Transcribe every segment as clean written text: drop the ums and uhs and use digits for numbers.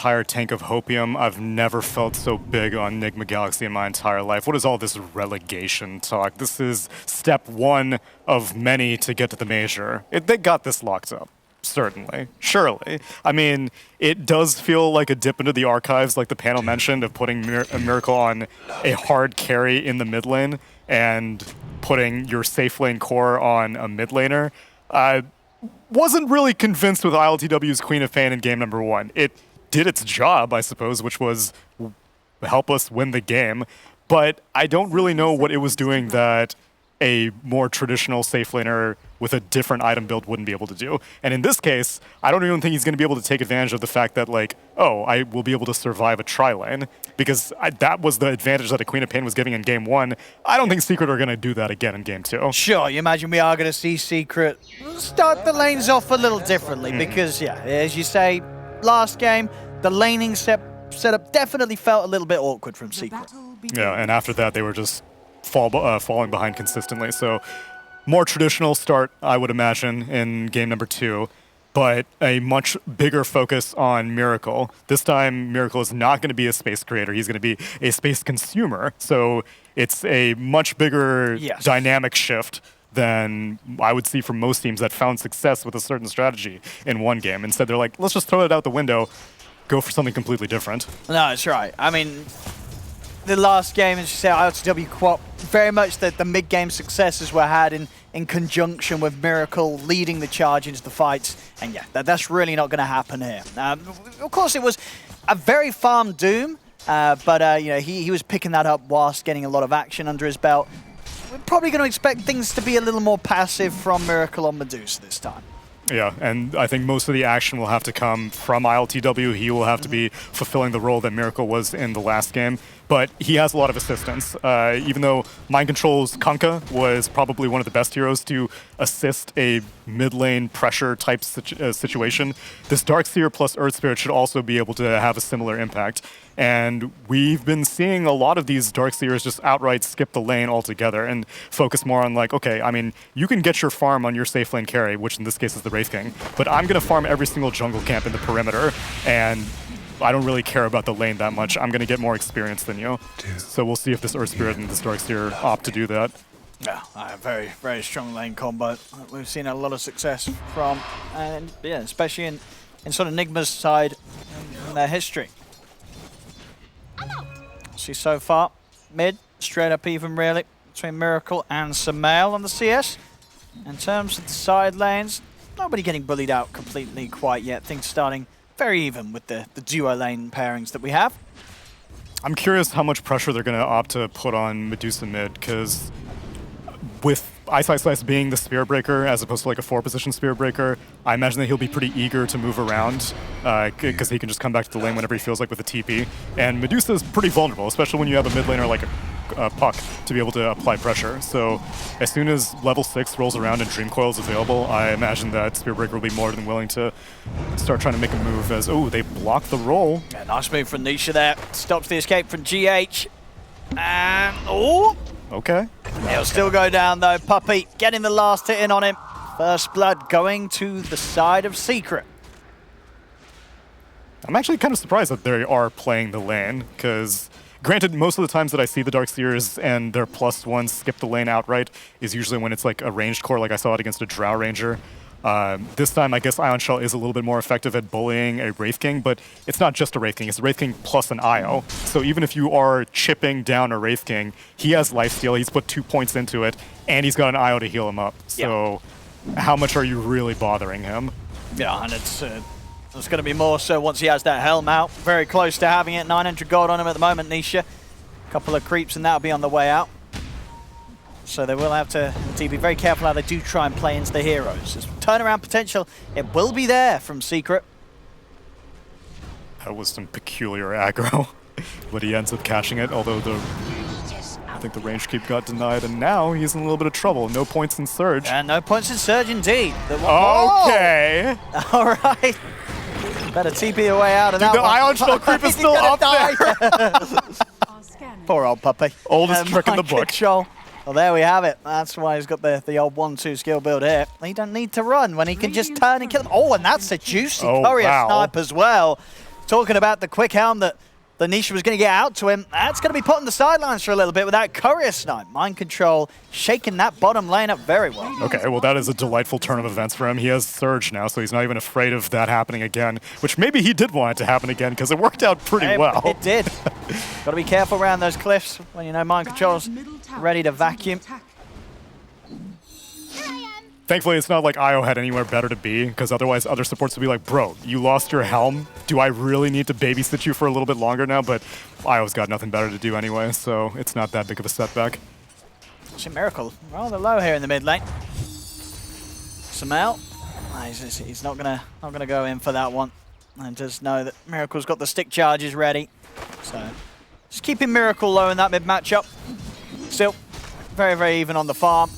entire tank of hopium. I've never felt so big on Nigma Galaxy in my entire life. What is all this relegation talk? This is step one of many to get to the major. They got this locked up. Certainly. Surely. I mean, it does feel like a dip into the archives, like the panel mentioned, of putting a Miracle on a hard carry in the mid lane and putting your safe lane core on a mid laner. I wasn't really convinced with ILTW's Queen of Pain in game number 1. It did its job, I suppose, which was help us win the game, but I don't really know what it was doing that a more traditional safe laner with a different item build wouldn't be able to do. And in this case, I don't even think he's going to be able to take advantage of the fact that, like, oh, I will be able to survive a tri-lane, because that was the advantage that a Queen of Pain was giving in game 1. I don't think Secret are going to do that again in game 2. Sure, you imagine we are going to see Secret start the lanes off a little differently, because, yeah, as you say, last game, the laning setup definitely felt a little bit awkward from Secret. Yeah, and after that, they were just falling behind consistently. So more traditional start, I would imagine, in game number 2, but a much bigger focus on Miracle. This time, Miracle is not going to be a space creator. He's going to be a space consumer. So it's a much bigger dynamic shift than I would see from most teams that found success with a certain strategy in one game. Instead, they're like, let's just throw it out the window, go for something completely different. No, that's right. I mean, the last game, as you say, ILTW Co-op, very much the mid-game successes were had in conjunction with Miracle leading the charge into the fights. And yeah, that's really not going to happen here. Of course, it was a very farm Doom, but you know, he was picking that up whilst getting a lot of action under his belt. We're probably going to expect things to be a little more passive from Miracle on Medusa this time. Yeah, and I think most of the action will have to come from ILTW. He will have to be fulfilling the role that Miracle was in the last game. But he has a lot of assistance. Even though Mind Control's Kunkka was probably one of the best heroes to assist a mid-lane pressure type situation, this Darkseer plus Earth Spirit should also be able to have a similar impact. And we've been seeing a lot of these Darkseers just outright skip the lane altogether and focus more on, like, okay, I mean, you can get your farm on your safe lane carry, which in this case is the Wraith King, but I'm going to farm every single jungle camp in the perimeter, and I don't really care about the lane that much. I'm going to get more experience than you. So we'll see if this Earth Spirit and this Darkseer opt to do that. Yeah, very, very strong lane combo. We've seen a lot of success from, and yeah, especially in sort of Nigma's side in their history. See so far, mid, straight up even really, between Miracle and Samael on the CS. In terms of the side lanes, nobody getting bullied out completely quite yet. Things starting very even with the duo lane pairings that we have. I'm curious how much pressure they're going to opt to put on Medusa mid, because with Ice Ice Slice being the Spear Breaker as opposed to like a 4-position Spear Breaker, I imagine that he'll be pretty eager to move around because he can just come back to the lane whenever he feels like with a TP. And Medusa is pretty vulnerable, especially when you have a mid laner like a Puck to be able to apply pressure. So as soon as level 6 rolls around and Dream Coil is available, I imagine that Spear Breaker will be more than willing to start trying to make a move as, oh, they block the roll. Yeah, nice move from Nisha there. Stops the escape from GH. And, oh! Okay. He'll still go down though. Puppey getting the last hit in on him. First blood going to the side of Secret. I'm actually kind of surprised that they are playing the lane, because granted, most of the times that I see the Darkseers and their +1s skip the lane outright is usually when it's like a ranged core, like I saw it against a Drow Ranger. This time, I guess Ion Shell is a little bit more effective at bullying a Wraith King, but it's not just a Wraith King, it's a Wraith King plus an IO. So even if you are chipping down a Wraith King, he has lifesteal, he's put 2 points into it, and he's got an IO to heal him up. So how much are you really bothering him? Yeah, and it's going to be more so once he has that helm out. Very close to having it, 900 gold on him at the moment, Nisha. A couple of creeps and that'll be on the way out. So they will have to be very careful how they do try and play into the heroes. There's turnaround potential, it will be there from Secret. That was some peculiar aggro, but he ends up catching it, although I think the range keep got denied, and now he's in a little bit of trouble. No points in Surge. And no points in Surge indeed. Okay. All right. Better TP away out of that the one. Ion Shell creep is still up there. Poor old Puppey. Oldest trick in the book. Control. Well, there we have it. That's why he's got the old 1-2 skill build here. He don't need to run when he can just turn and kill them. Oh, and that's a juicy courier snipe as well. talking about the quick helm that Nisha was going to get out to him. That's going to be put on the sidelines for a little bit with that courier snipe. Mind control, shaking that bottom lane up very well. Okay, well that is a delightful turn of events for him. He has Surge now, so he's not even afraid of that happening again, which maybe he did want it to happen again because it worked out pretty well. It did. Got to be careful around those cliffs when you know mind control's ready to vacuum. Thankfully, it's not like IO had anywhere better to be, because otherwise other supports would be like, bro, you lost your helm. Do I really need to babysit you for a little bit longer now? But IO's got nothing better to do anyway, so it's not that big of a setback. It's a Miracle rather low here in the mid lane. Samel, he's not gonna go in for that one. And just know that Miracle's got the stick charges ready. So just keeping Miracle low in that mid matchup. Still very, very even on the farm.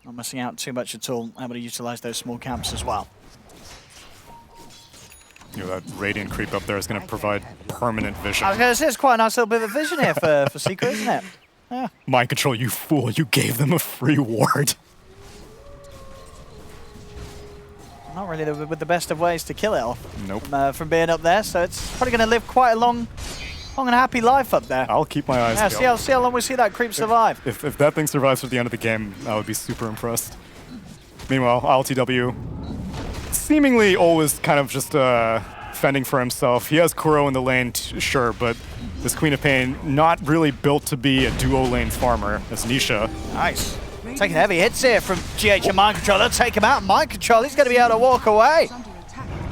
Not missing out too much at all. Able to utilize those small camps as well. You know, that Radiant creep up there is going to provide permanent vision. I was going to say, it's quite a nice little bit of vision here for Secret, isn't it? Yeah. Mind control, you fool. You gave them a free ward. Not really with the best of ways to kill it off. Nope. From being up there, so it's probably going to live quite a long and happy life up there. I'll keep my eyes peeled. Yeah, see how long we see that creep survive. If that thing survives to the end of the game, I would be super impressed. Meanwhile, LTW seemingly always kind of just fending for himself. He has Kuro in the lane, sure, but this Queen of Pain not really built to be a duo lane farmer as Nisha. Nice. Taking heavy hits here from GH and Mind Control. They'll take him out. Mind Control, he's going to be able to walk away.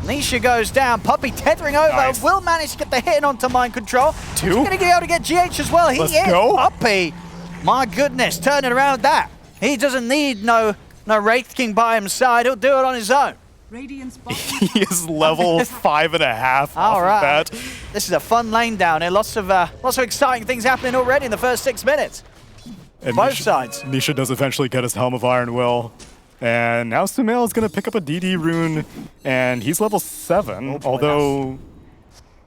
Nisha goes down. Puppey tethering over. Nice. Will manage to get the hit onto Mind Control. Two. He's going to be able to get GH as well. Let's go. Puppey. My goodness, turning around that. He doesn't need no Wraith King by his side. He'll do it on his own. He is level 5.5 All off right. of that. This is a fun lane down here. Lots of exciting things happening already in the first 6 minutes. And Both sides. Nisha does eventually get his Helm of Iron Will. And now Sumail is going to pick up a DD rune, and he's level 7, although...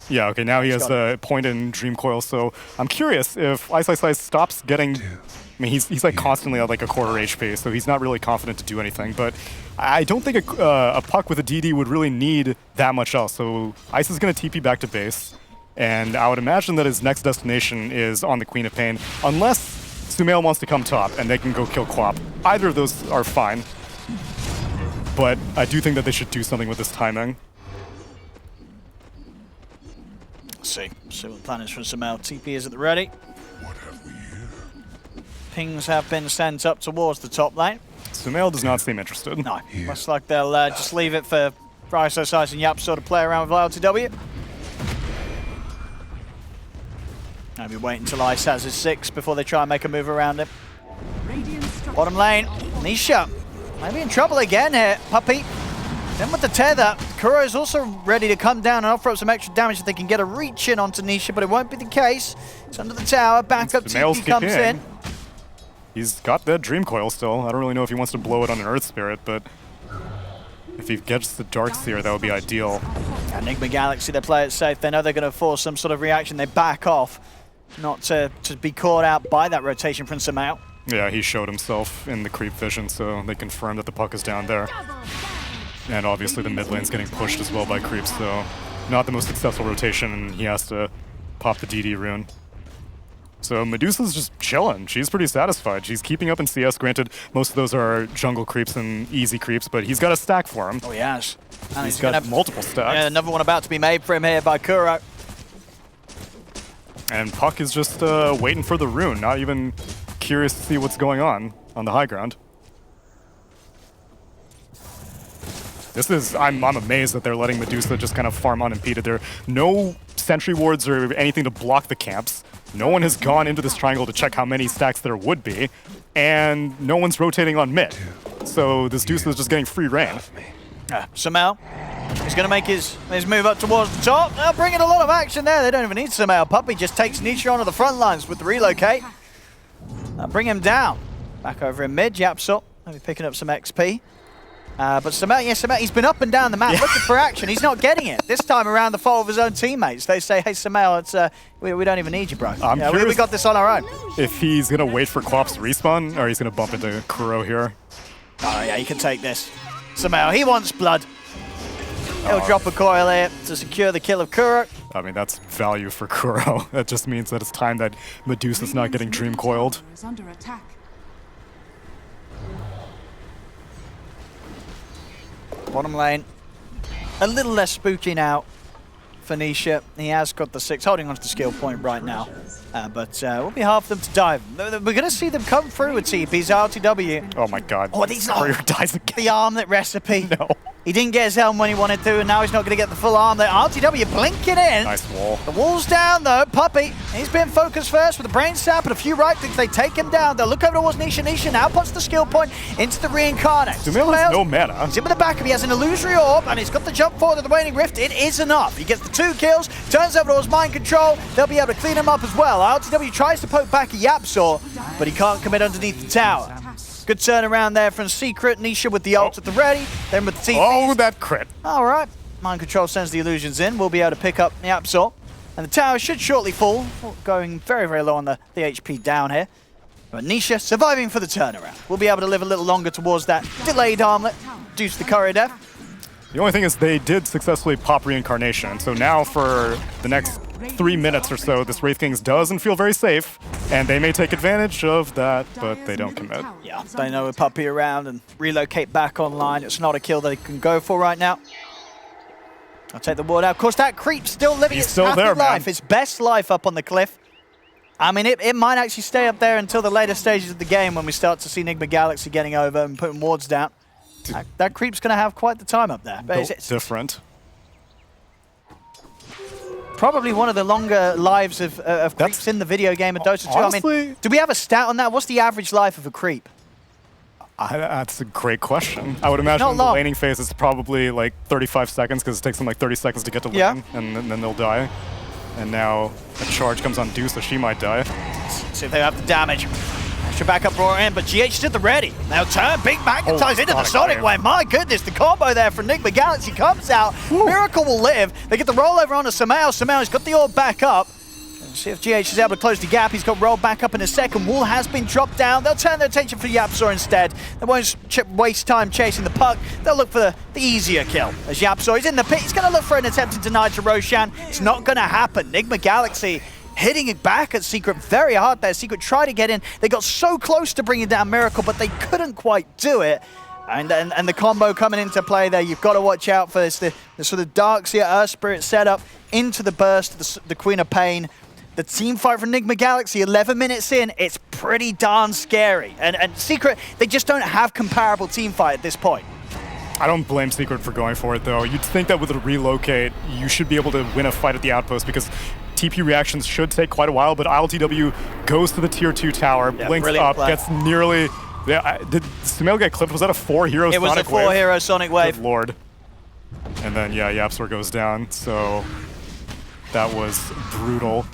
Yeah, okay, now he has the point in Dream Coil, so I'm curious if Ice stops getting... I mean, he's like constantly at like a quarter HP, so he's not really confident to do anything, but I don't think a puck with a DD would really need that much else, so Ice is going to TP back to base, and I would imagine that his next destination is on the Queen of Pain, unless Sumail wants to come top and they can go kill Quap. Either of those are fine, but I do think that they should do something with this timing. Let's see what the plan is for Sumail. TP is at the ready. Pings have been sent up towards the top lane. Sumail does not seem interested. No, looks like they'll just leave it for ISO Size and Yap sort of play around with LTW. Maybe wait until Ice has his 6 before they try and make a move around him. Bottom lane, Nisha. Maybe in trouble again here, Puppey. Then with the tether, Kuro is also ready to come down and offer up some extra damage if they can get a reach in onto Nisha, but it won't be the case. It's under the tower, backup TP comes in. He's got that Dream Coil still. I don't really know if he wants to blow it on an Earth Spirit, but if he gets the Darkseer, that would be ideal. Nigma Galaxy, they play it safe. They know they're going to force some sort of reaction. They back off, not to be caught out by that rotation from Sumail. Yeah, he showed himself in the creep vision, so they confirmed that the puck is down there. And obviously the mid lane's getting pushed as well by creeps, so not the most successful rotation, and he has to pop the DD rune. So Medusa's just chilling. She's pretty satisfied. She's keeping up in CS. Granted, most of those are jungle creeps and easy creeps, but he's got a stack for him. Oh, he has. And he's got multiple stacks. Yeah, another one about to be made for him here by Kuro. And Puck is just waiting for the rune, not even curious to see what's going on the high ground. This is, I'm amazed that they're letting Medusa just kind of farm unimpeded. There are no sentry wards or anything to block the camps. No one has gone into this triangle to check how many stacks there would be, and no one's rotating on mid. So this Deuce is just getting free reign. Sumail, he's going to make his move up towards the top. They'll bring in a lot of action there. They don't even need Sumail. Puppey just takes Nisha onto the front lines with the relocate. They'll bring him down. Back over in mid, Yapsop, maybe picking up some XP. But Sumail, he's been up and down the map looking for action. He's not getting it. This time around, the fault of his own teammates. They say, hey, Sumail, it's, we don't even need you, bro. We got this on our own. If he's going to wait for Quap's respawn, or he's going to bump into Kuro here. Oh, yeah, he can take this. Sumail, he wants blood. He'll drop a coil here to secure the kill of Kuro. I mean, that's value for Kuro. That just means that it's time that Medusa's not getting dream coiled. Is under attack. Bottom lane, a little less spooky now for Nisha. He has got the 6, holding on to the skill point right now. But it will be hard for them to dive. We're going to see them come through with TP's RTW. Oh my god. Oh, these are dies again. the armlet recipe. No. He didn't get his helm when he wanted to, and now he's not going to get the full armlet. RTW blinking in. Nice wall. The wall's down though. Puppey, he's been focused first with the brain sap and a few right clicks. They take him down. They'll look over towards Nisha. Nisha now puts the skill point into the reincarnate. Sumail has no mana. He's in with the back of him. He has an illusory orb, and he's got the jump forward of the waning rift. It is enough. He gets the 2 kills, turns over towards mind control. They'll be able to clean him up as well. RTW tries to poke back a Yapsaw, but he can't commit underneath the tower. Good turnaround there from Secret. Nisha with the ult at the ready. Then with the TP. Oh, that crit. All right. Mind control sends the illusions in. We'll be able to pick up the Absol. And the tower should shortly fall. Going very, very low on the HP down here. But Nisha surviving for the turnaround. We'll be able to live a little longer towards that delayed armlet. Deuce the courier death. The only thing is they did successfully pop reincarnation. So now for the next 3 minutes or so, this Wraith Kings doesn't feel very safe. And they may take advantage of that, but they don't commit. Yeah, they know a Puppey around and relocate back online. It's not a kill they can go for right now. I'll take the ward out. Of course, that creep still living its happy life, its best life up on the cliff. I mean, it might actually stay up there until the later stages of the game when we start to see Nigma Galaxy getting over and putting wards down. That creep's going to have quite the time up there. But it's different. Probably one of the longer lives of creeps in the video game of Dota 2. Honestly, I mean, do we have a stat on that? What's the average life of a creep? That's a great question. I would imagine in the laning phase it's probably like 35 seconds because it takes them like 30 seconds to get to lane, and then they'll die. And now a charge comes on Deuce, so she might die. See if they have the damage. Extra backup roar in, but GH did the ready. Now turn, big magnetize into the Sonic Wave. My goodness, the combo there from Nigma Galaxy comes out. Woo. Miracle will live. They get the rollover onto Sumail. Sumail's got the orb back up. See if GH is able to close the gap. He's got rolled back up in a second. Wall has been dropped down. They'll turn their attention for Yapsaw instead. They won't waste time chasing the puck. They'll look for the easier kill. As Yapsaw is in the pit, he's going to look for an attempt to deny to Roshan. It's not going to happen. Nigma Galaxy hitting it back at Secret very hard there. Secret tried to get in. They got so close to bringing down Miracle, but they couldn't quite do it. And the combo coming into play there, you've got to watch out for this. The sort of Darkseer Earth Spirit setup into the burst, the Queen of Pain. The team fight for Nigma Galaxy, 11 minutes in, it's pretty darn scary. And Secret, they just don't have comparable team fight at this point. I don't blame Secret for going for it, though. You'd think that with a relocate, you should be able to win a fight at the outpost because TP reactions should take quite a while, but ILTW goes to the tier 2 tower, blinks up, gets nearly... Yeah, did Sumail get clipped? Was that a 4-hero Sonic Wave? It was a 4-hero Sonic Wave. Good lord. And then, yeah, Yapsaw goes down, so that was brutal.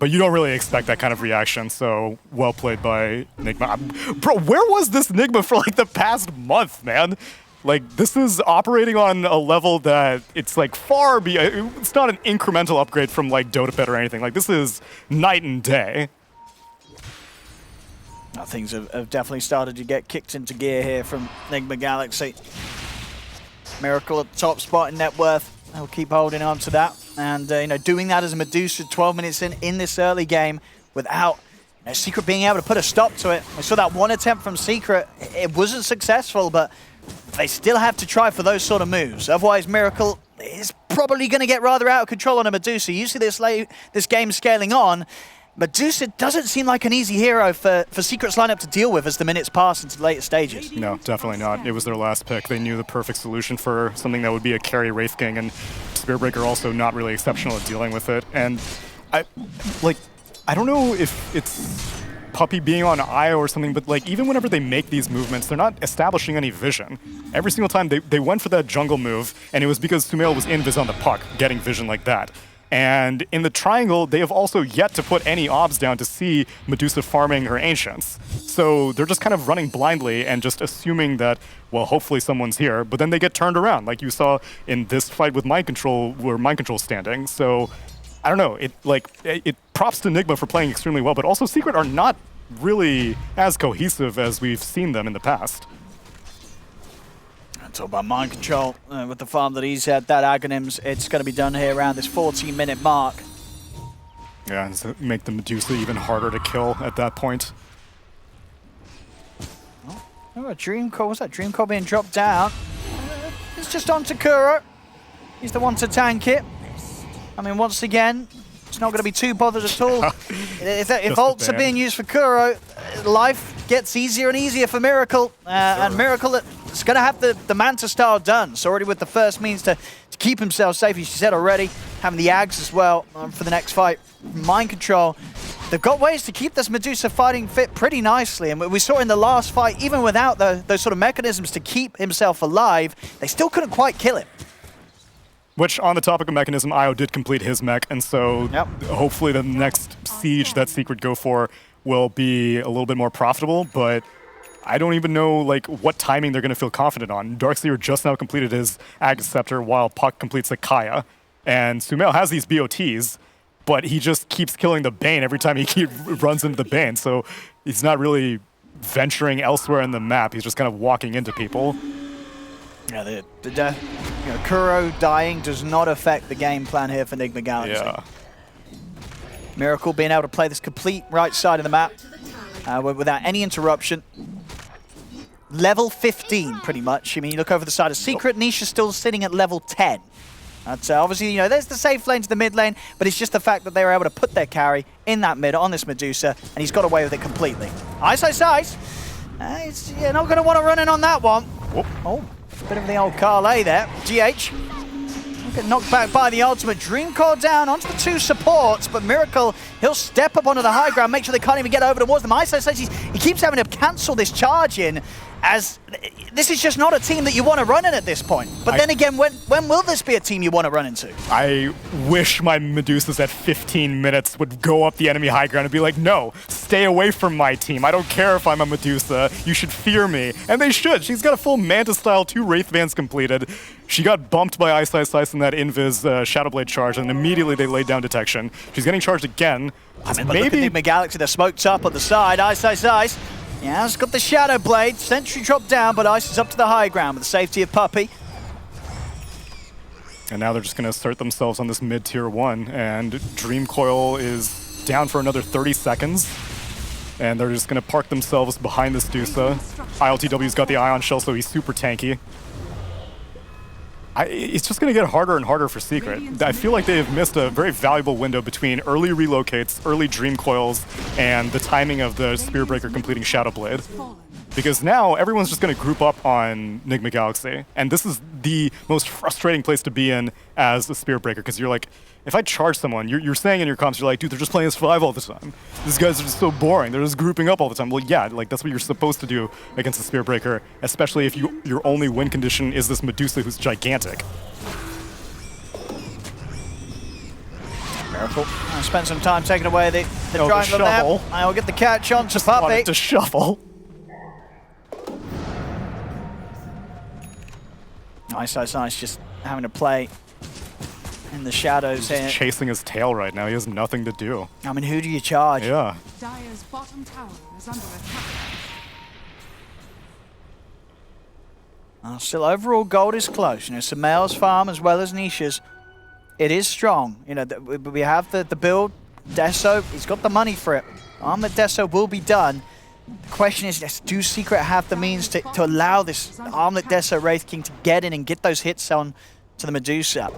But you don't really expect that kind of reaction, so well played by Nigma. Bro, where was this Nigma for like the past month, man? Like, this is operating on a level that it's like far beyond, it's not an incremental upgrade from like Dota Pet or anything. Like, this is night and day. Things have definitely started to get kicked into gear here from Nigma Galaxy. Miracle at the top spot in net worth. They'll keep holding on to that. And, you know, doing that as a Medusa 12 minutes in this early game without Secret being able to put a stop to it. We saw that one attempt from Secret. It wasn't successful, but they still have to try for those sort of moves. Otherwise, Miracle is probably going to get rather out of control on a Medusa. You see this game scaling on. Medusa doesn't seem like an easy hero for Secret's lineup to deal with as the minutes pass into the later stages. No, definitely not. It was their last pick. They knew the perfect solution for something that would be a carry Wraith King, and Spearbreaker also not really exceptional at dealing with it. And I don't know if it's Puppey being on IO or something, but like even whenever they make these movements, they're not establishing any vision. Every single time they went for that jungle move, and it was because Sumail was invis on the puck, getting vision like that. And in the triangle, they have also yet to put any obs down to see Medusa farming her Ancients. So they're just kind of running blindly and just assuming that, well, hopefully someone's here. But then they get turned around, like you saw in this fight with Mind Control, where Mind Control's standing. So I don't know. It props to Nigma for playing extremely well, but also Secret are not really as cohesive as we've seen them in the past. Talk about mind control with the farm that he's had. That Aghanims, it's going to be done here around this 14-minute mark. Yeah, and so make the Medusa even harder to kill at that point. Oh, a Dream Core. Was that Dream Core being dropped down? It's just on to Kuro. He's the one to tank it. I mean, once again, it's not going to be too bothered at all. if ults are being used for Kuro, life gets easier and easier for Miracle. And Miracle is going to have the Manta style done. So already with the first means to keep himself safe, as you said already, having the Ags as well for the next fight. Mind control. They've got ways to keep this Medusa fighting fit pretty nicely. And we saw in the last fight, even without those sort of mechanisms to keep himself alive, they still couldn't quite kill him. Which, on the topic of mechanism, Io did complete his mech, and so hopefully the next siege that Secret go for will be a little bit more profitable, but I don't even know like what timing they're going to feel confident on. Darkseer just now completed his Ag Scepter, while Puck completes a Kaya, and Sumail has these BOTs, but he just keeps killing the Bane every time he runs into the Bane, so he's not really venturing elsewhere in the map. He's just kind of walking into people. Yeah, Kuro dying does not affect the game plan here for Nigma Galaxy. Yeah. Miracle being able to play this complete right side of the map without any interruption. Level 15, pretty much. I mean, you look over the side of Secret, Niche is still sitting at level 10. That's obviously, you know, there's the safe lane to the mid lane, but it's just the fact that they were able to put their carry in that mid on this Medusa, and he's got away with it completely. Ice. You're not going to want to run in on that one. Whoop. Oh. Bit of the old Carlet there. GH. Get knocked back by the ultimate. Dream Core down onto the two supports, but Miracle, he'll step up onto the high ground, make sure they can't even get over towards them. Iso says he keeps having to cancel this charge in, as this is just not a team that you want to run in at this point. But then again, when will this be a team you want to run into? I wish my Medusas at 15 minutes would go up the enemy high ground and be like, no, stay away from my team. I don't care if I'm a Medusa. You should fear me. And they should. She's got a full Manta style, 2 Wraith Vans completed. She got bumped by Ice in that Invis Shadowblade charge, and immediately they laid down detection. She's getting charged again. I mean, but maybe look at Nigma Galaxy, they're smoked up on the side. Ice. Yeah, it's got the Shadow Blade. Sentry dropped down, but Ice is up to the high ground with the safety of Puppey. And now they're just going to assert themselves on this mid-tier 1, and Dream Coil is down for another 30 seconds. And they're just going to park themselves behind this Dusa. ILTW's got the Ion Shell, so he's super tanky. It's just going to get harder and harder for Secret. I feel like they have missed a very valuable window between early relocates, early Dream Coils, and the timing of the Spearbreaker completing Shadowblade. Because now everyone's just going to group up on Nigma Galaxy, and this is the most frustrating place to be in as a Spearbreaker, because you're like, if I charge someone, you're saying in your comms, you're like, dude, they're just playing S5 all the time. These guys are just so boring. They're just grouping up all the time. Well, yeah, like that's what you're supposed to do against a Spearbreaker, especially if your only win condition is this Medusa who's gigantic. Miracle. I spent some time taking away the triangle there. I will get the catch on to Puppey. Wanted to shuffle. Nice, just having to play in the shadows here. He's chasing his tail right now. He has nothing to do. I mean, who do you charge? Yeah. Dire's bottom tower is under attack. Still, overall gold is close. You know, Sumail's farm as well as Nisha's, it is strong. You know, we have the build. Deso, he's got the money for it. Armored Deso will be done. The question is, do Secret have the means to allow this Armlet Deso Wraith King to get in and get those hits on to the Medusa?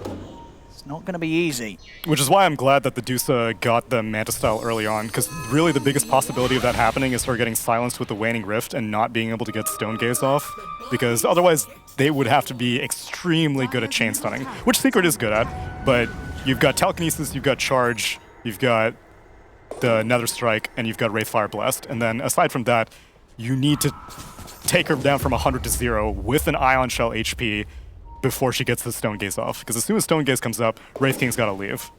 It's not going to be easy. Which is why I'm glad that the Dusa got the Manta style early on, because really the biggest possibility of that happening is her getting silenced with the Waning Rift and not being able to get Stone Gaze off, because otherwise they would have to be extremely good at chain stunning, which Secret is good at, but you've got Telekinesis, you've got Charge, you've got the Nether Strike, and you've got Wraithfire Blast. And then aside from that, you need to take her down from 100 to 0 with an Ion Shell HP before she gets the Stone Gaze off. Because as soon as Stone Gaze comes up, Wraith King's got to leave.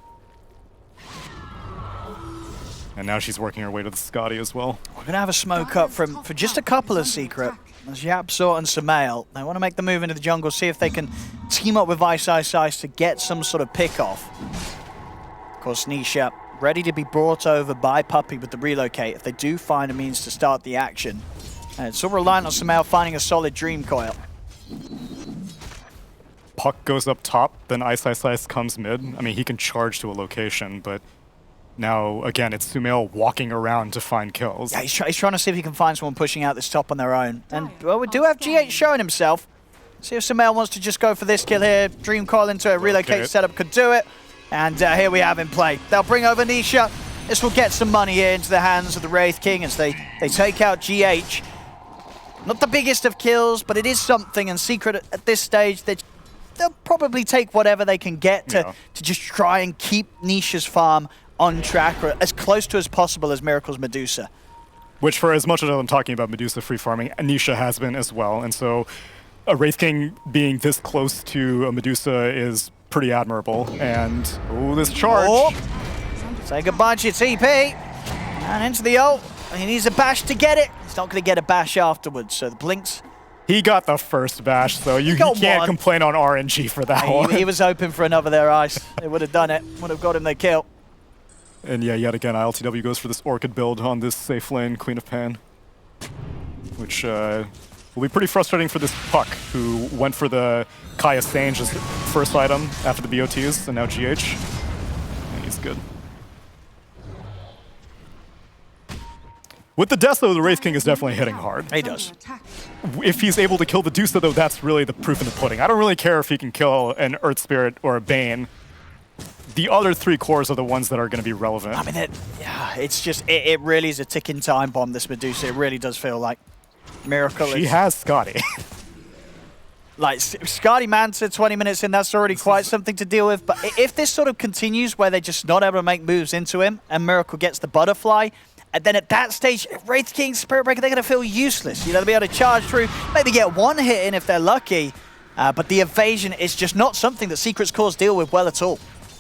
And now she's working her way to the Scotty as well. We're going to have a smoke up for just a couple of Secret. There's Yapsor and Sumail. They want to make the move into the jungle, see if they can team up with Ice to get some sort of pick off. Of course, Nisha ready to be brought over by Puppey with the relocate if they do find a means to start the action. And it's all reliant on Sumail finding a solid Dream Coil. Puck goes up top, then Ice comes mid. I mean, he can charge to a location, but now, again, it's Sumail walking around to find kills. Yeah, he's trying to see if he can find someone pushing out this top on their own. And, well, we do have GH showing himself. See if Sumail wants to just go for this kill here. Dream Coil into a relocate setup could do it. And here we have him play. They'll bring over Nisha. This will get some money here into the hands of the Wraith King as they take out GH. Not the biggest of kills, but it is something. And Secret at this stage, they'll probably take whatever they can get to just try and keep Nisha's farm on track, or as close to as possible as Miracle's Medusa. Which, for as much as I'm talking about Medusa free farming, Nisha has been as well. And so a Wraith King being this close to a Medusa is pretty admirable. And, oh, this charge. Oh. Say goodbye to your TP. And into the ult. He needs a bash to get it. He's not going to get a bash afterwards, so the blinks. He got the first bash, so you can't complain on RNG for that one. He was hoping for another there, Ice. They would have done it. Would have got him the kill. And yeah, yet again, ILTW goes for this Orchid build on this safe lane, Queen of Pain. Which will be pretty frustrating for this Puck, who went for the Kaya Sange as first item after the BOTs, and now GH. And he's good. With the Deso, the Wraith King is definitely hitting hard. He does. If he's able to kill the Medusa, though, that's really the proof in the pudding. I don't really care if he can kill an Earth Spirit or a Bane. The other 3 cores are the ones that are going to be relevant. I mean, it's just, it really is a ticking time bomb, this Medusa. It really does feel like Miracle. She has Scotty. Like, Scotty Manta 20 minutes in, that's already quite something to deal with. But if this sort of continues where they're just not able to make moves into him and Miracle gets the butterfly, and then at that stage, Wraith King, Spirit Breaker, they're going to feel useless. You know, they'll be able to charge through, maybe get one hit in if they're lucky. But the evasion is just not something that Secret's cores deal with well at all.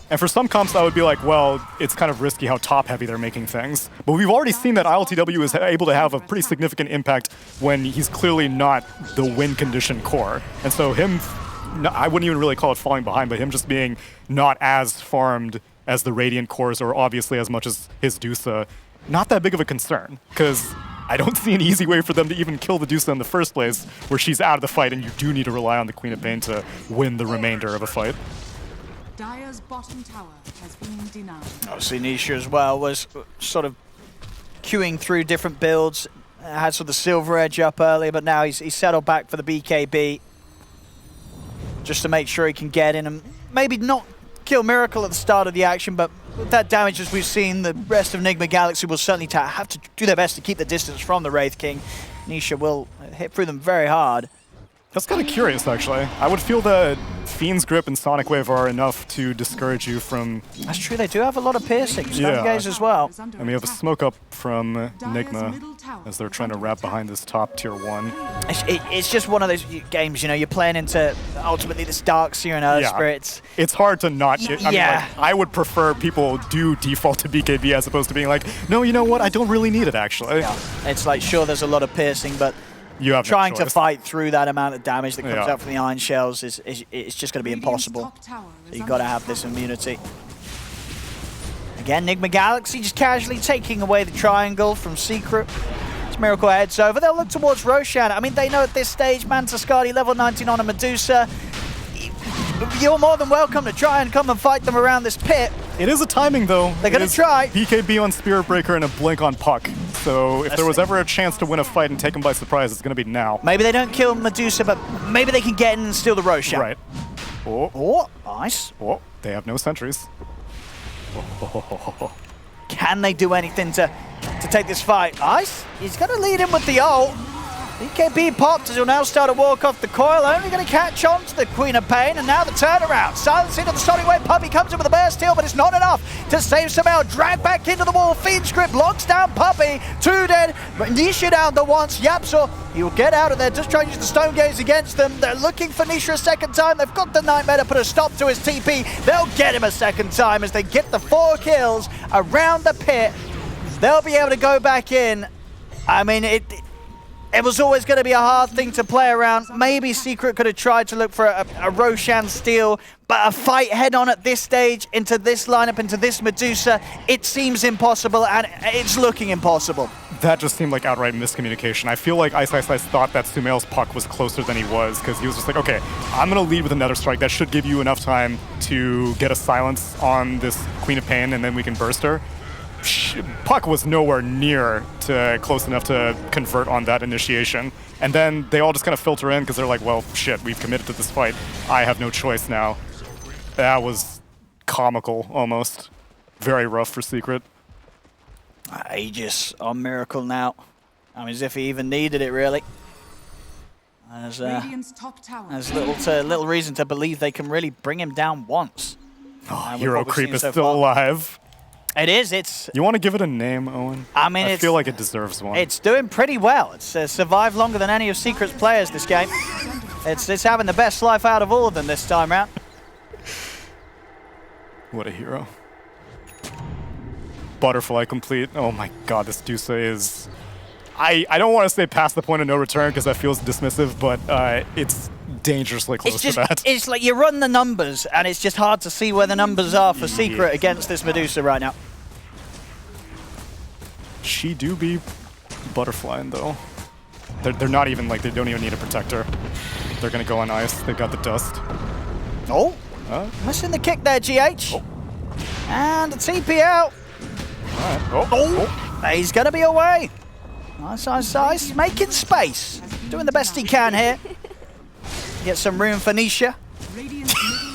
And for some comps, I would be like, well, it's kind of risky how top-heavy they're making things. But we've already seen that ILTW is able to have a pretty significant impact when he's clearly not the win condition core. And so him, I wouldn't even really call it falling behind, but him just being not as farmed as the Radiant cores, or obviously as much as his Dusa, not that big of a concern. Because I don't see an easy way for them to even kill the Dusa in the first place, where she's out of the fight and you do need to rely on the Queen of Pain to win the remainder of a fight. Dire's bottom tower has been denied. Obviously, Nisha as well was sort of queuing through different builds. Had sort of the Silver Edge up earlier, but now he's settled back for the BKB. Just to make sure he can get in and maybe not kill Miracle at the start of the action, but with that damage as we've seen, the rest of Nigma Galaxy will certainly have to do their best to keep the distance from the Wraith King. Nisha will hit through them very hard. That's kind of curious, actually. I would feel that Fiend's Grip and Sonic Wave are enough to discourage you from... That's true, they do have a lot of piercing. Stun Gaze as well. And we have a smoke up from Nigma as they're trying to wrap behind this top tier 1. It's just one of those games, you know, you're playing into ultimately this Dark Seer and Earth Spirits. It's hard to not get... I mean, like, I would prefer people do default to BKB as opposed to being like, no, you know what, I don't really need it, actually. Yeah. It's like, sure, there's a lot of piercing, but you have trying to fight through that amount of damage that comes out from the Iron Shells is just going to be impossible. So you've got to have this immunity. Again, Nigma Galaxy just casually taking away the triangle from Secret. As Miracle heads over, they'll look towards Roshan. I mean, they know at this stage, Manta Skadi level 19 on a Medusa. You're more than welcome to try and come and fight them around this pit. It is a timing, though. They're going to try. BKB on Spirit Breaker and a blink on Puck. So if there was ever a chance to win a fight and take them by surprise, it's going to be now. Maybe they don't kill Medusa, but maybe they can get in and steal the Roshan. Right. Oh, nice. Oh, they have no sentries. Can they do anything to take this fight? Ice, he's going to lead him with the ult. BKB popped as he'll now start to walk off the coil, only going to catch on to the Queen of Pain, and now the turnaround. Silence into the Sonic Wave, Puppy comes in with a burst heal, but it's not enough to save Sumail. Drag back into the wall, Fiend's Grip locks down Puppy, 2 dead, Nisha down the once, Yapsor, he'll get out of there, just trying to use the Stone Gaze against them. They're looking for Nisha a second time, they've got the Nightmare to put a stop to his TP, they'll get him a second time as they get the 4 kills around the pit. They'll be able to go back in. I mean, It was always going to be a hard thing to play around. Maybe Secret could have tried to look for a Roshan steal, but a fight head-on at this stage, into this lineup, into this Medusa, it seems impossible, and it's looking impossible. That just seemed like outright miscommunication. I feel like Ice thought that Sumail's puck was closer than he was, because he was just like, okay, I'm going to lead with another strike. That should give you enough time to get a silence on this Queen of Pain, and then we can burst her. Puck was nowhere near to close enough to convert on that initiation. And then they all just kind of filter in because they're like, well, shit, we've committed to this fight. I have no choice now. That was comical, almost. Very rough for Secret. Aegis on Miracle now. I mean, as if he even needed it, really. Radiant's top tower. There's little reason to believe they can really bring him down once. Oh, Hero Creep is still alive. It is. It's. You want to give it a name, Owen? I mean, I feel like it deserves one. It's doing pretty well. It's survived longer than any of Secret's players this game. It's having the best life out of all of them this time round. What a hero. Butterfly complete. Oh my god, this Duce is... I don't want to say past the point of no return because that feels dismissive, but it's dangerously close to that. It's like you run the numbers, and it's just hard to see where the numbers are for Secret against this Medusa right now. She do be butterflying though. They're not even like, they don't even need a protector. They're gonna go on ice. They've got the dust. Oh, missing the kick there, GH. Oh. And the TP out. All right. Oh. He's gonna be away. Nice, making space. Doing the best he can here. Get some room for Nisha.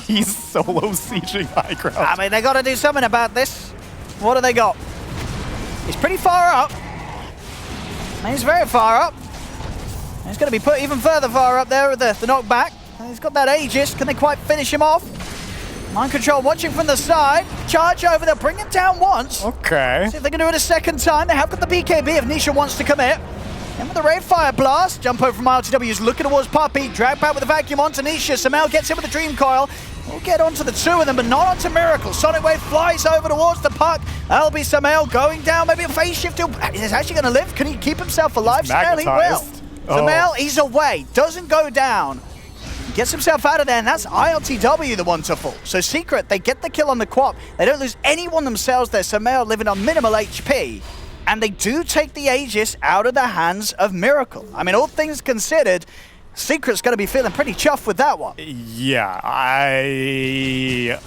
He's solo sieging high ground. I mean, they got to do something about this. What do they got? He's pretty far up. He's very far up. He's going to be put even further far up there with the knockback. He's got that Aegis. Can they quite finish him off? Mind control watching from the side. Charge over there. Bring him down once. Okay. See if they can do it a second time. They have got the BKB if Nisha wants to commit. And with the Ray Fire Blast, jump over from ILTW is looking towards Puppey. Drag back with the vacuum onto Nisha. Sumail gets hit with the Dream Coil. We'll get onto the two of them, but not onto Miracle. Sonic Wave flies over towards the puck. That'll be Sumail going down. Maybe a phase shift. He's actually going to live. Can he keep himself alive? Sumail, he will. Sumail, he's away. Doesn't go down. Gets himself out of there, and that's ILTW the one to fall. So Secret, they get the kill on the Quap. They don't lose anyone themselves there. Sumail living on minimal HP. And they do take the Aegis out of the hands of Miracle. I mean, all things considered, Secret's going to be feeling pretty chuffed with that one. Yeah, they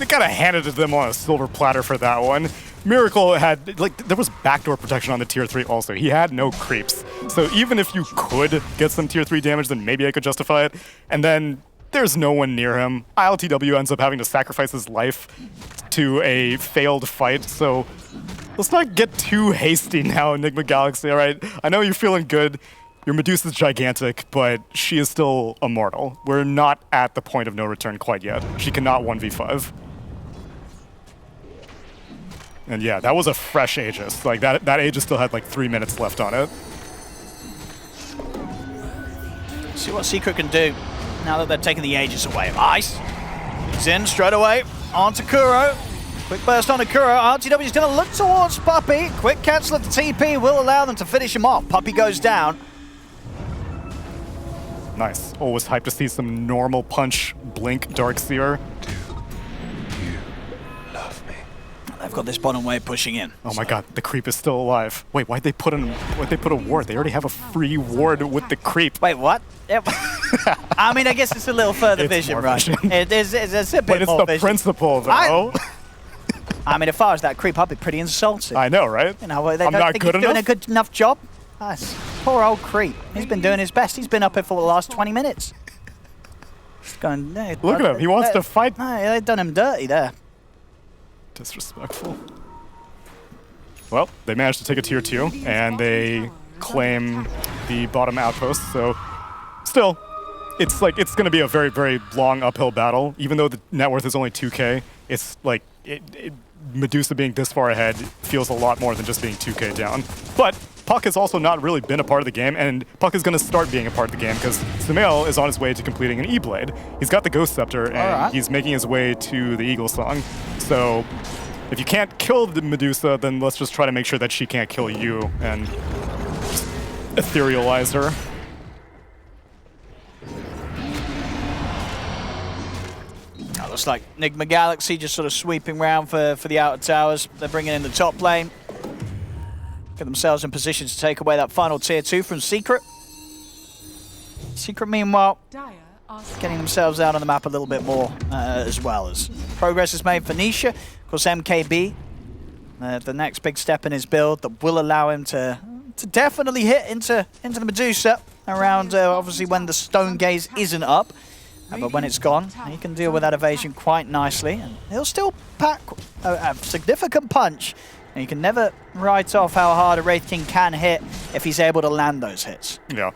kind of handed it to them on a silver platter for that one. Miracle had, like, there was backdoor protection on the tier 3 also. He had no creeps. So even if you could get some tier 3 damage, then maybe I could justify it. And then there's no one near him. ILTW ends up having to sacrifice his life to a failed fight. So let's not get too hasty now, Nigma Galaxy, all right? I know you're feeling good. Your Medusa's gigantic, but she is still immortal. We're not at the point of no return quite yet. She cannot 1v5. And yeah, that was a fresh Aegis. Like, that Aegis still had like 3 minutes left on it. See what Secret can do now that they're taking the Aegis away. Ice. He's in straight away onto Kuro. Quick burst onto Kuro. RTW is going to look towards Puppey. Quick cancel at the TP will allow them to finish him off. Puppey goes down. Nice. Always hyped to see some normal punch blink Darkseer. They've got this bottom wave pushing in. Oh my god, the creep is still alive. Wait, why'd they put a ward? They already have a free ward with the creep. Wait, what? Yep. I mean, I guess it's a little further vision, right? It's a bit but it's more the vision. principle, though. I mean, as far as that creep, I'd be pretty insulted. I know, right? You know, they I'm don't not think good he's enough? doing a good enough job. Poor old creep. He's been doing his best. He's been up here for the last 20 minutes. He's going, look at him. He wants to fight. No, they've done him dirty there. Disrespectful. Well, they managed to take a tier 2, and they claim the bottom outpost, so still, it's like, it's going to be a very, very long uphill battle. Even though the net worth is only 2k, it's like, Medusa being this far ahead feels a lot more than just being 2k down. But Puck has also not really been a part of the game, and Puck is going to start being a part of the game because Sumail is on his way to completing an E-Blade. He's got the Ghost Scepter, and he's making his way to the Eagle Song. So if you can't kill the Medusa, then let's just try to make sure that she can't kill you and Etherealizer. Looks like Nigma Galaxy just sort of sweeping around for the outer towers. They're bringing in the top lane. Get themselves in position to take away that final tier 2 from Secret. Secret, meanwhile, Dire are getting themselves out on the map a little bit more as well as progress is made for Nisha. Of course, MKB, the next big step in his build that will allow him to definitely hit into the Medusa around, obviously, when the Stone Gaze isn't up. But when it's gone, he can deal with that evasion quite nicely. And he'll still pack a significant punch. And you can never write off how hard a Wraith King can hit if he's able to land those hits. Yeah.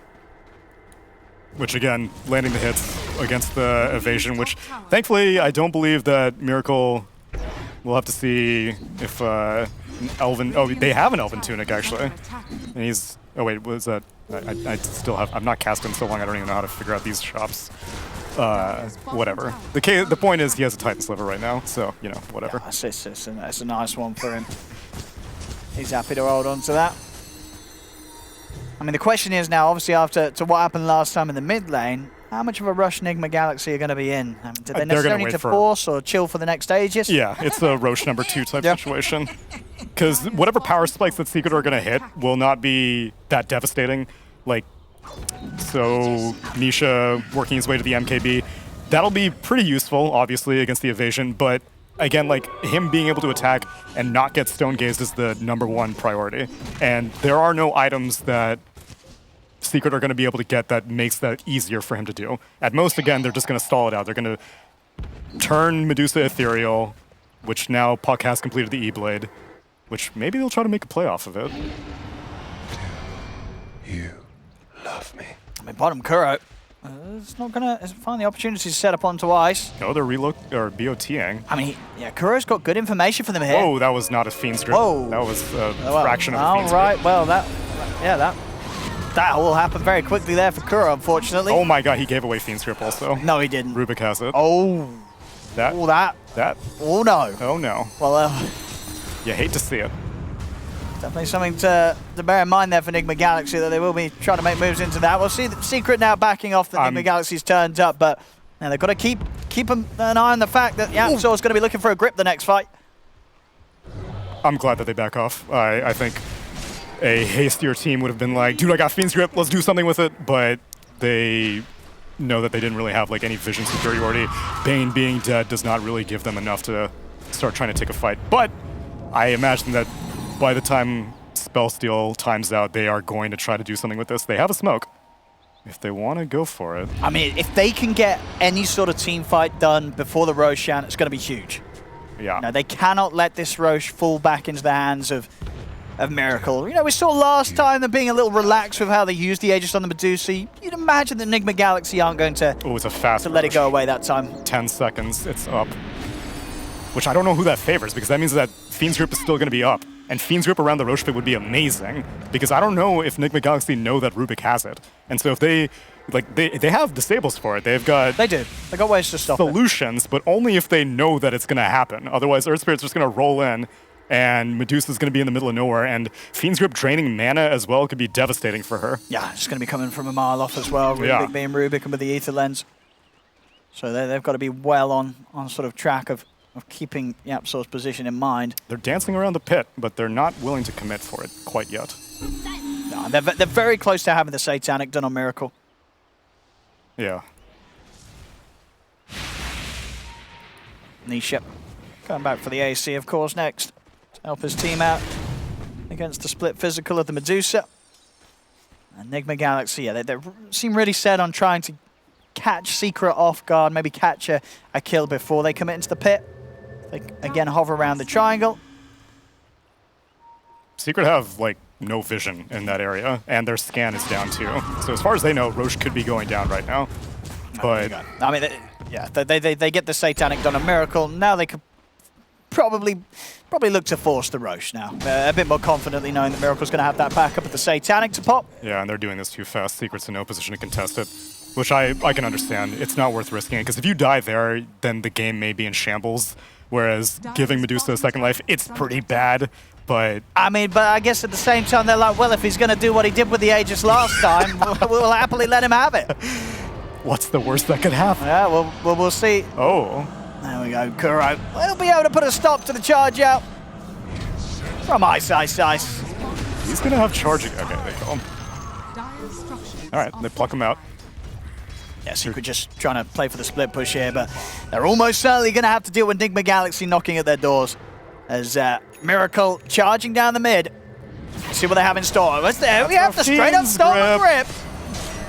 Which, again, landing the hits against the evasion, which, thankfully, I don't believe that Miracle... We'll have to see if Elven... Oh, they have an Elven Tunic, actually. And he's... Oh, wait, what is that? I still have... I'm not casting so long, I don't even know how to figure out these shops. Whatever. The point is he has a Titan Sliver right now, so, you know, whatever. Yeah, it's a nice one for him. He's happy to hold on to that. I mean, the question is now, obviously, after what happened last time in the mid lane, how much of a rush Nigma Galaxy are going to be in? Do they necessarily need to force or chill for the next stages? Yeah, it's a Roche number 2 type situation. Because whatever power spikes that Secret are going to hit will not be that devastating. Like, so Nisha working his way to the MKB, that'll be pretty useful, obviously, against the evasion, but again, like, him being able to attack and not get stone gazed is the #1 priority. And there are no items that Secret are going to be able to get that makes that easier for him to do. At most, again, they're just going to stall it out. They're going to turn Medusa ethereal, which now Puck has completed the E-Blade, which maybe they'll try to make a play off of it. You love me. I mean, bottom Kuro, it's not going to find the opportunity to set up onto ice. Oh, they're BOTing. I mean, yeah, Kuro's got good information for them here. Whoa, that was not a Fiend's Grip. Whoa. That was a fraction of a Fiend's All right, Grip. well, that will happen very quickly there for Kuro, unfortunately. Oh my god, he gave away Fiend's Grip also. No, he didn't. Rubik has it. Oh. That. Oh, that. Oh, no. Oh, no. Well, You hate to see it. definitely something to bear in mind there for Nigma Galaxy, that they will be trying to make moves into that. We'll see the Secret now backing off the Nigma Galaxy's turned up, but now they've got to keep an eye on the fact that Yapsor's going to be looking for a grip the next fight. I'm glad that they back off. I think a hastier team would have been like, dude, I got Fiend's Grip, let's do something with it, but they know that they didn't really have like any vision superiority. Bane being dead does not really give them enough to start trying to take a fight, but I imagine that by the time Spellsteal times out, they are going to try to do something with this. They have a smoke. If they want to go for it. I mean, if they can get any sort of team fight done before the Roshan, it's going to be huge. Yeah. No, they cannot let this Roche fall back into the hands of Miracle. You know, we saw last time them being a little relaxed with how they used the Aegis on the Medusa. You'd imagine that Nigma Galaxy aren't going to, it's a fast let it Roche. go away that time. 10 seconds, it's up. Which I don't know who that favors, because that means that Fiend's Grip is still going to be up. And Fiend's Grip around the Roche pit would be amazing, because I don't know if Nigma Galaxy know that Rubik has it. And so if they have disables for it. They've got... They do. They got ways to stop solutions, but only if they know that it's going to happen. Otherwise, Earth Spirit's just going to roll in, and Medusa's going to be in the middle of nowhere, and Fiend's Grip draining mana as well could be devastating for her. Yeah, it's going to be coming from a mile off as well. Rubik being Rubik and with the Ether Lens. So they've got to be well on sort of track of keeping Yapsor's position in mind. They're dancing around the pit, but they're not willing to commit for it quite yet. No, they're very close to having the Satanic done on Miracle. Yeah. Nisha going back for the AC, of course, next to help his team out against the split physical of the Medusa. And Nigma Galaxy, yeah, they seem really set on trying to catch Secret off guard, maybe catch a kill before they commit into the pit. They, again, hover around the triangle. Secret have, like, no vision in that area, and their scan is down too. So as far as they know, Roche could be going down right now. But I mean, they get the Satanic done on Miracle. Now they could probably look to force the Roche now. A bit more confidently knowing that Miracle's going to have that backup with the Satanic to pop. Yeah, and they're doing this too fast. Secret's in no position to contest it, which I can understand. It's not worth risking it, because if you die there, then the game may be in shambles. Whereas giving Medusa a second life, it's pretty bad. but I mean, but I guess at the same time, they're like, well, if he's going to do what he did with the Aegis last time, we'll happily let him have it. what's the worst that could happen? Yeah, we'll see. Oh. There we go, Kuro. We'll be able to put a stop to the charge out from Ice. He's going to have charging. Okay, they go. Dire's structures All right, they pluck him out. Yeah, Secret just trying to play for the split push here, but they're almost certainly going to have to deal with Nigma Galaxy knocking at their doors. As Miracle charging down the mid. Let's see what they have in store. What's there? We have the straight up stolen grip.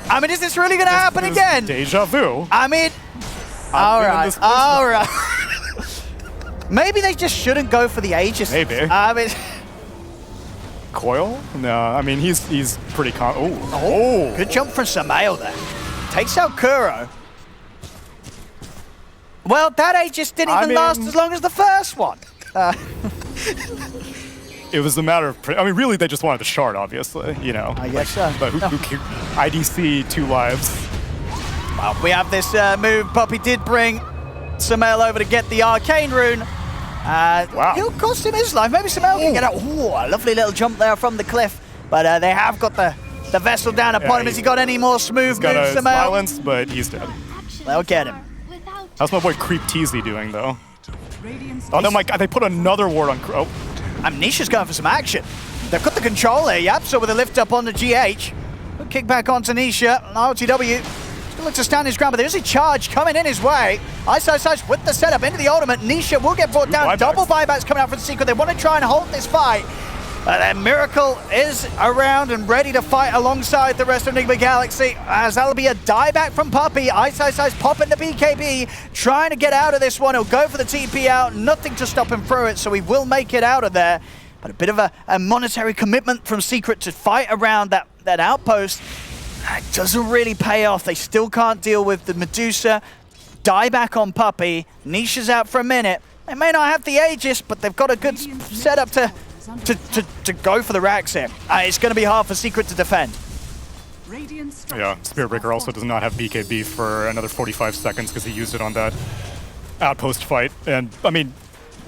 I mean, is this really going to happen again? Deja vu. I mean, all right. Maybe they just shouldn't go for the Aegis. Maybe. I mean, Coil? No, I mean, he's pretty Oh. good jump from Samael there. Takes out Kuro. Well, that Aegis didn't even last as long as the first one. It was a matter of, I mean, really, they just wanted the shard, obviously, you know. I guess so. But IDC 2 lives. Well, we have this move. Puppey did bring Samael over to get the Arcane Rune. Wow. He'll cost him his life. Maybe Samael can get out. Ooh, a lovely little jump there from the cliff. But they have got the vessel down upon him. Has he got any more smooth He's got moves, a Samael? silence, but he's dead. They'll get him. How's my boy Creep Teasy doing, though? Radiant's Oh, no, my God, they put another ward on... Oh, Amnesia's going for some action. They've got the control here, yep. So with a lift up on the GH. Good kick back onto Nisha. RTW still looks to stand his ground, but there's a charge coming in his way. Ice with the setup into the ultimate. Nisha will get brought down. buybacks. Double buybacks coming out from Secret. They want to try and hold this fight. But then Miracle is around and ready to fight alongside the rest of Nigma Galaxy, as that'll be a dieback from Puppey. Ice popping the BKB, trying to get out of this one. He'll go for the TP out, nothing to stop him through it, so he will make it out of there. But a bit of a monetary commitment from Secret to fight around that outpost. It doesn't really pay off. They still can't deal with the Medusa. Dieback on Puppey. Nisha's out for a minute. They may not have the Aegis, but they've got a good setup to go for the racks here. It's going to be hard for Secret to defend. yeah. Spirit Breaker also does not have BKB for another 45 seconds because he used it on that outpost fight. And, I mean,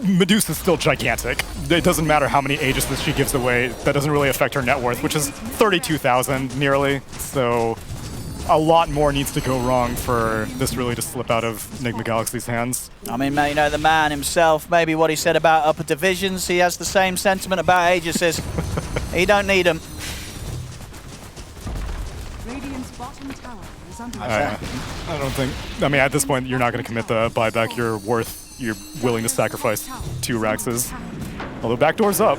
Medusa's still gigantic. It doesn't matter how many Aegis she gives away. That doesn't really affect her net worth, which is 32,000 nearly. So a lot more needs to go wrong for this really to slip out of Nigma Galaxy's hands. I mean, you know, the man himself, maybe what he said about upper divisions, he has the same sentiment about Aegis. He don't need them. Radiant's bottom tower is under I don't think... I mean, at this point, you're not going to commit the buyback. You're willing to sacrifice 2 Raxes. Although backdoor's up.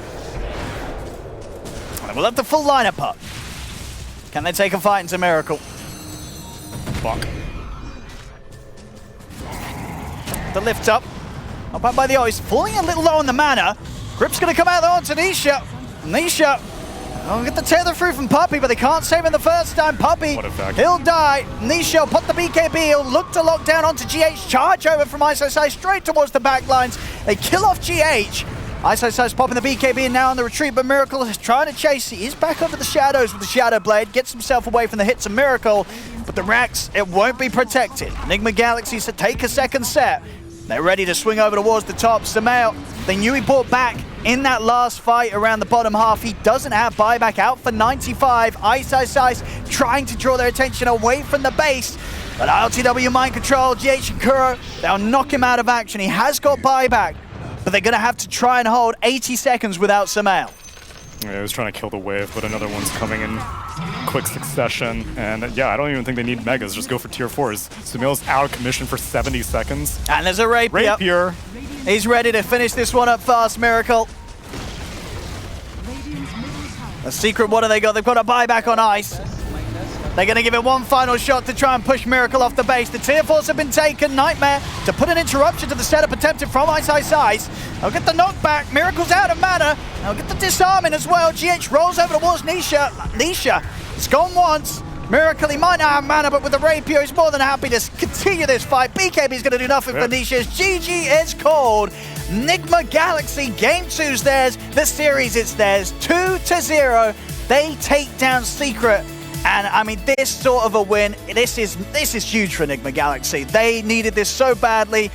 And we'll have the full lineup up. Can they take a fight into Miracle? Bonk. The lift up. Up by the ice. Falling a little low on the mana. Grip's going to come out there onto Nisha. Nisha. Oh, get the tether through from Puppey, but they can't save him the first time. Puppey, he'll die. Nisha will put the BKB. He'll look to lock down onto GH. Charge over from ISOSI straight towards the back lines. They kill off GH. ISOSI's popping the BKB and now on the retreat, but Miracle is trying to chase. He is back over the shadows with the Shadow Blade. Gets himself away from the hits of Miracle, but the racks, it won't be protected. Nigma Galaxy to take a second set. They're ready to swing over towards the top. Samael, they knew he brought back in that last fight around the bottom half. He doesn't have buyback, out for 95. Ice trying to draw their attention away from the base. But RTW mind control, GH and Kuro, they'll knock him out of action. He has got buyback, but they're going to have to try and hold 80 seconds without Samael. Yeah, he was trying to kill the wave, but another one's coming in quick succession. And yeah, I don't even think they need megas. Just go for tier 4s. Samael's out of commission for 70 seconds. And there's a Rapier. He's ready to finish this one up fast, Miracle. A Secret, what do they got? They've got a buyback on Ice. They're going to give it one final shot to try and push Miracle off the base. The tier 4s have been taken. Nightmare to put an interruption to the setup attempted from Ice. They'll get the knockback. Miracle's out of mana. They'll get the disarming as well. GH rolls over towards Nisha. Nisha, it's gone once. Miracle, he might not have mana, but with the Rapier, he's more than happy to continue this fight. BKB's going to do nothing for Nisha. GG is called. Nigma Galaxy, Game 2's theirs. The series, it's theirs. 2-0. They take down Secret. And I mean, this sort of a win, this is huge for Nigma Galaxy. They needed this so badly.